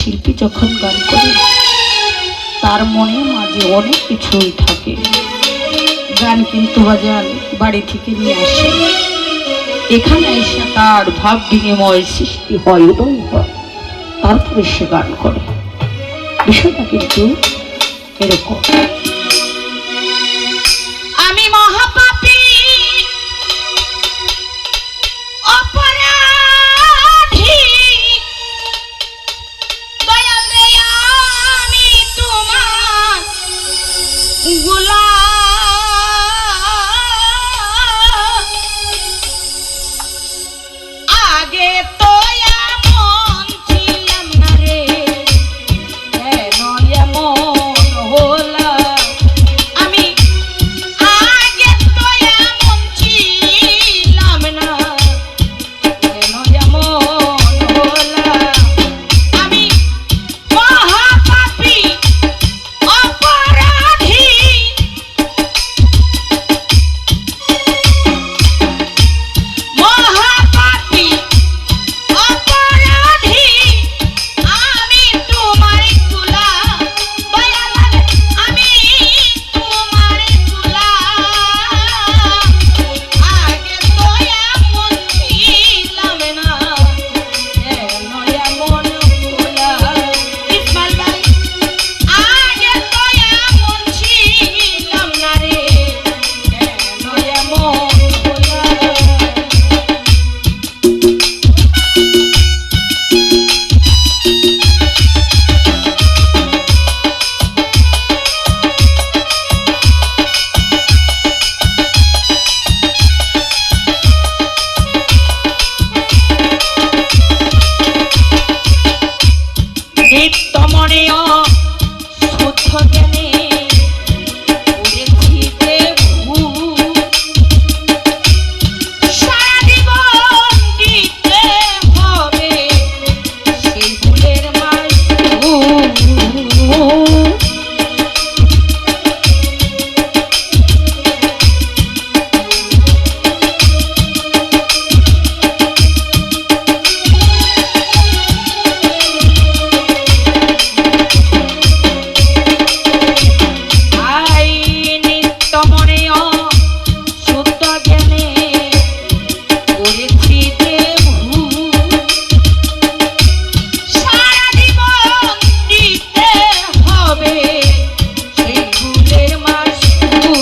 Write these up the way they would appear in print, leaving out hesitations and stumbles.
শিল্পী যখন গান করে তার মনে মাঝে অনেক কিছুই থাকে। গান কিন্তু বাজান বাড়ি থেকে নিয়ে আসে, এখানে এসে তার ভাব বিনিময় সৃষ্টি হয়, উদয় হয়, তারপরে সে গান করে। বিষয়টা কিন্তু এরকম। আমি মহাপাপী অপরাধী, দয়াল রে আমি তোমার গোলাম। আগে তো এমন ছিলাম না রে, কেন এমন হলাম? আমি আগে তো এমন ছিলাম না, কেন এমন হলাম? আমি মহাপাপী অপরাধী, মহাপাপী অপরাধী, আমি তোমার গোলাম। দয়াল আমি তোমার গোলাম। আগে তো এমন ছিলাম না, কেন এমন হলাম? ইসমাইল ভাই, আগে তো এমন ছিলাম না রে, কেন এমন হলাম? নিত্য মনেয় শুদ্ধ জ্ঞানে করেছি যে ভুল, সারা জীবন দিতে হবে সেই ভুলের মাসুল। আই নিত্য মনেয় শুদ্ধ জ্ঞানে করেছি যে ভুল, সারা জীবন দিতে হবে সেই ভুলের মাসুল।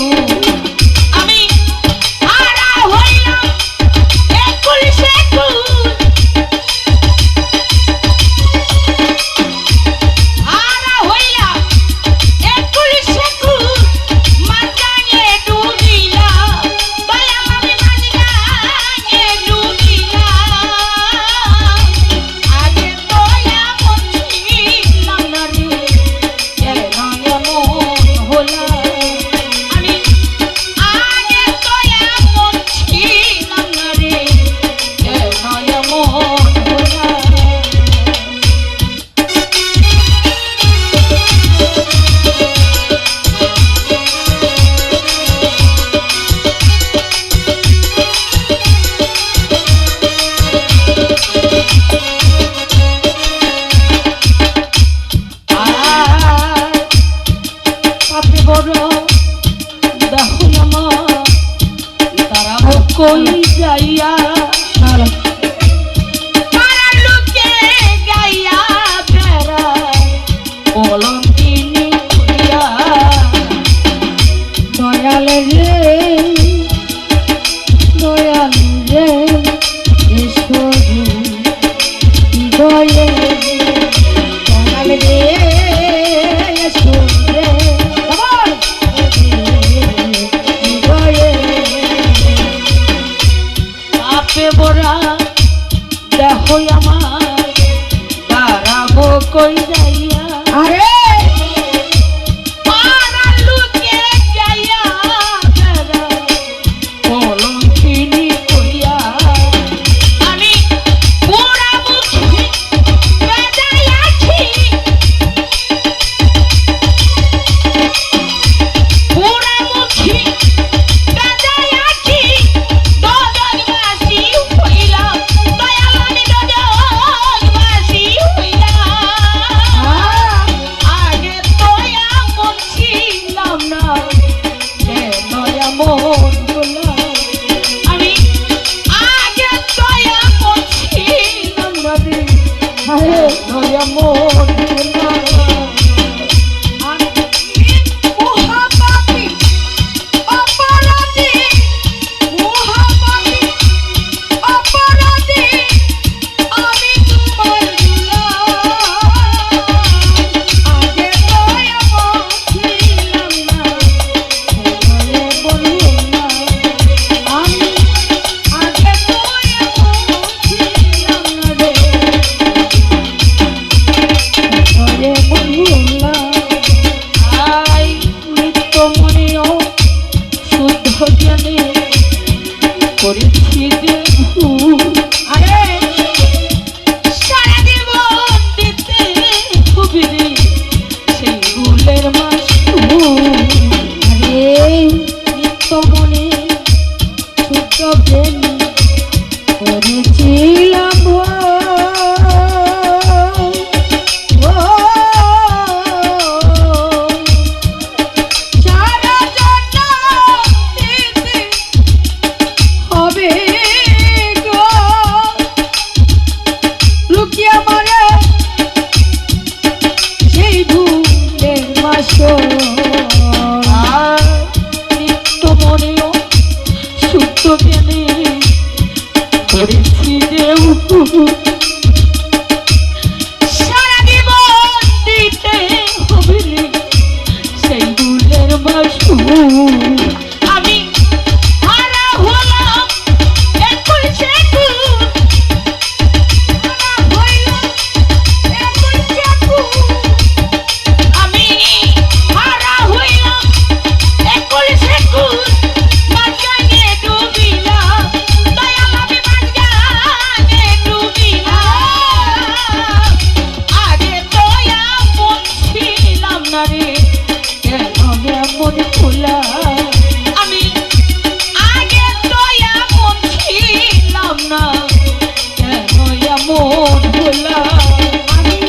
আমি হারা হইলাম একুল সেকুল, হারা হইলাম একুল সেকুল, মাঝখানে ডুবিলাম। দয়াল আমি মাঝখানে ডুবিলাম। আগে তো এমন ছিলাম না রে, কেন এমন হলাম? আমি আগে তো এমন ছিলাম না রে, কেন এমন হলাম? পাপে বড় দেখো আমার তারা কই যাইয়া, পাড়ার লোকে গাইয়া বেড়ায় কলঙ্কিনী করিয়া। দয়াল রে, দয়াল রে, এসো রে হৃদয়ে, দয়াল রে এসো রে আমার হৃদয়ে। পাপে বড়া দেখো আমার দাঁড়াবো কই যাইয়া, আরে পাড়ার লোকে গাইয়া বেড়ায় কলঙ্কিনী করিয়া। আমি পোড়ামুখী বেজায় আছি, পোড়ামুখী বেজায় আছি, দোজখবাসী হইলাম। দয়াল আমি দোজখবাসী হইলাম। এমন ভোলা। মহাপাপী অপরাধী, মহাপাপী অপরাধী, আমি তোমার গোলাম। আগে তো এমন ছিলাম না, ভোলা বলুলা। আমি আগে তো এমন ছিলাম না রে। ভোলা বলুলা। আই নিত্য মনেও শুদ্ধ জ্ঞানে করেছি যে ভুল। আরে সারা জীবন দিতে হবে রে সেই ভুলের মাসুল। আরে নিত্য মনে শুদ্ধ জ্ঞানে করেছিলাম ভুল। সারা জন্য দিতে হবে গো লুকিয়ে মারে সেই ভুলের মাসর। আর নিত্য মনেও শুদ্ধ জ্ঞানে করেছি যে ভুল। সারা জীবন দিতে হবে রে সেই ভুলের মাসুল। আমি হারা হলাম এখন সেতু, হারা হইলাম এখন সেতু। আমি হারা হইলাম এখন সেতু, মাঝখানে ডুবিলাম, দয়াল আমি মাঝখানে ডুবিলাম। আগে তো এমন ছিলাম না রে, কেন এমন ভোলা। আমি আগে তো এমন ছিলাম না, কেন এমন ভোলা। আমি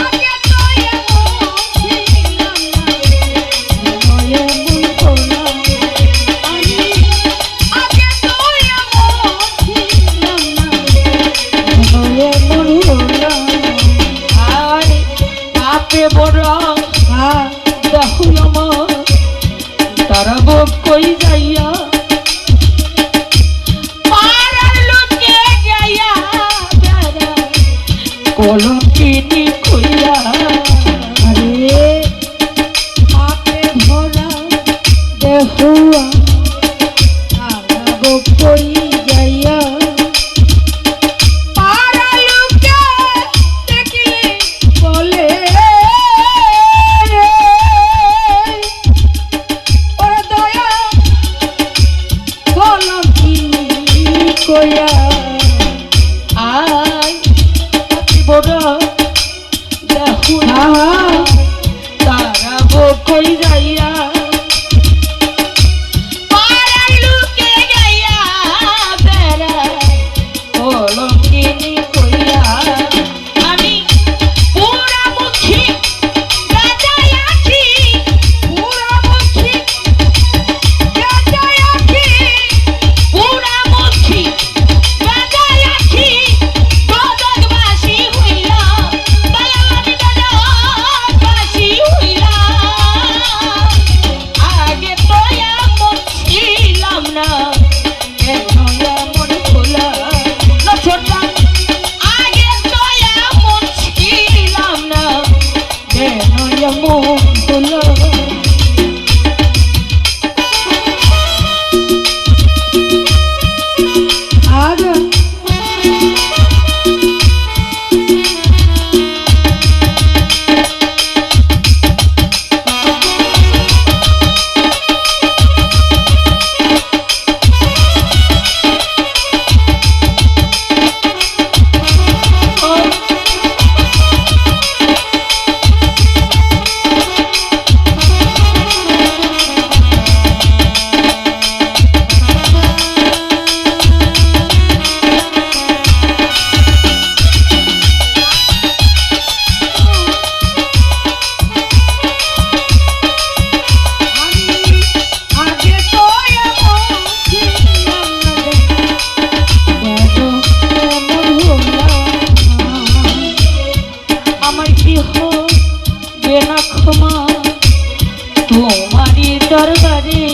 আগে তো এমন ছিলাম না, কেন এমন ভোলা। আমি আগে তো এমন ছিলাম না। কেন এমন ভোলা। আয় পাপে বড় দেখো আমার তারা ভোগ কই যাইয়া। পাড়ার লোকে যাইয়া বেড়া, কলঙ্কিনী কইয়া। আরে পাপে ভরা দেহুয়া তারা ভোগ কই যাইয়া। পাড়ার লোকে দেখলে বলে ওরে দয়া কলঙ্কিনী কইয়া। আয় পাপে বড় দেহুয়া তারা ভোগ কই যাইয়া। পাড়ার লোকে যাইয়া বেড়া, কলঙ্কিনী কইয়া। আমি পুরামুখী গাজায় আছি, পুরামুখী গাজায় আছি, পুরামুখী গাজায় আছি। গদগবাসী হইলাম, দয়াল আমি গদগবাসী কি হবে না ক্ষমা তোমারই দরবারে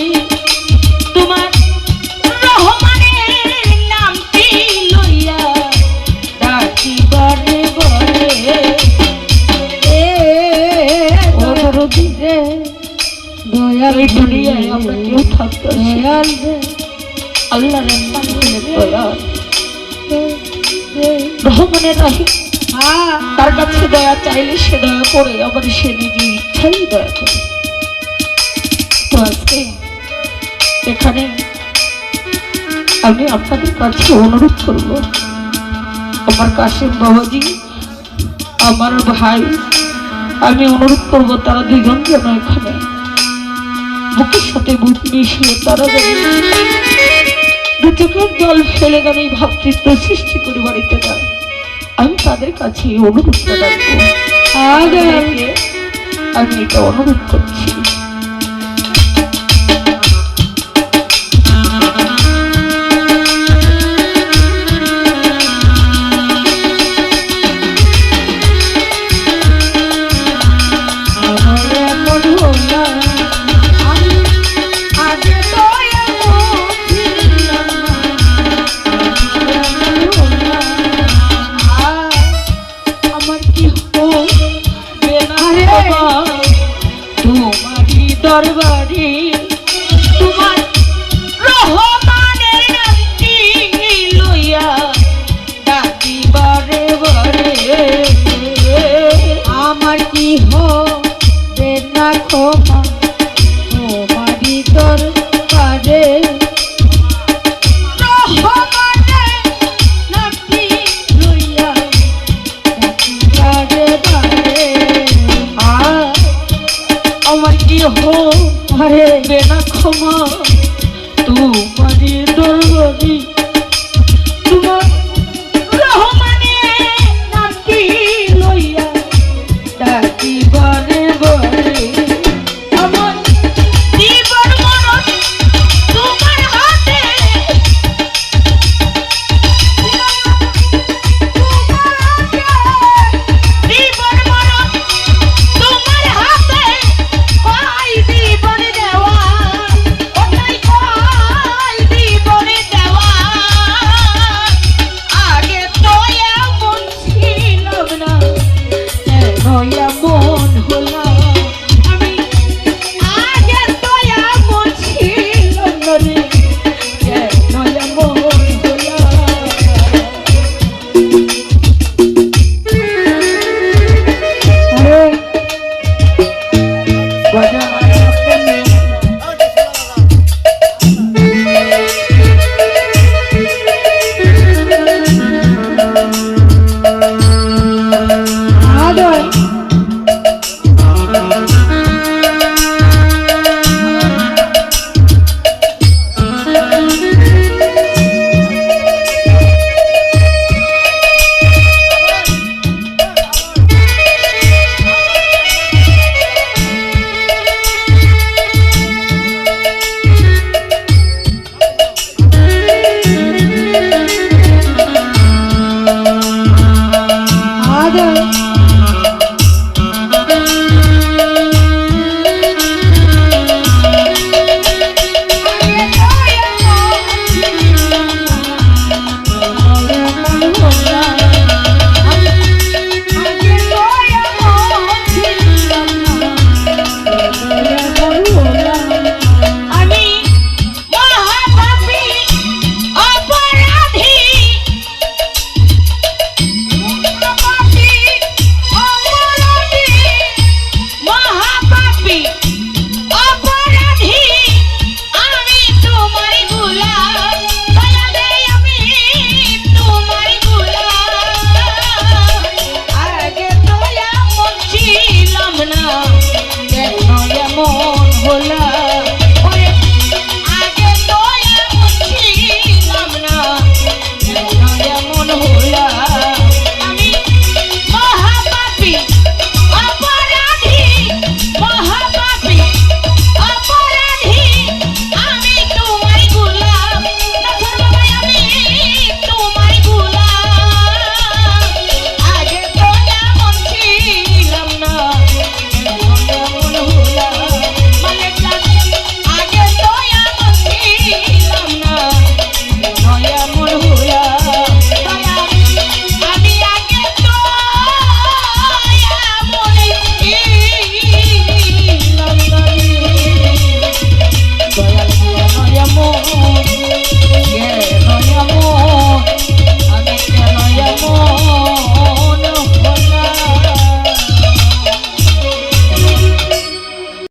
তোমার রহমানের নামটি লইয়া ডাকি বারে বারে ও দরদি রে, দয়াল এই দুনিয়ায় আমরা কেউ থাকতে দয়াল রে, আল্লাহর নাম হলে দয়াল রহমানের রাহিম তার কাছে দয়া চাইলে সে দয়া করে, আবার সে নিজের ইচ্ছাই দয়া করে। তো আজকে এখানে আমি আপনাদের কাছে অনুরোধ করব, আমার কাশিম বাবাজি, আমার ভাই, আমি অনুরোধ করব তারা দুজন যেন এখানে বুকের সাথে বুক মিশিয়ে তারা যেন দু চোখের জল ফেলে যেন এই ভাতৃত্ব সৃষ্টি করে বাড়িতে যায়। আমি তাদের কাছে অনুরোধটা রাখবো, আমি এটা অনুরোধ করছি। তোমারই দরবারে তোমার রহমানের নামটি লইয়া ডাকি বারে বারে আমার কি হবে না ক্ষমা তোমারই দরবারে রহমানের নামটি লইয়া বারে বারে আমার কি হবে না ক্ষমা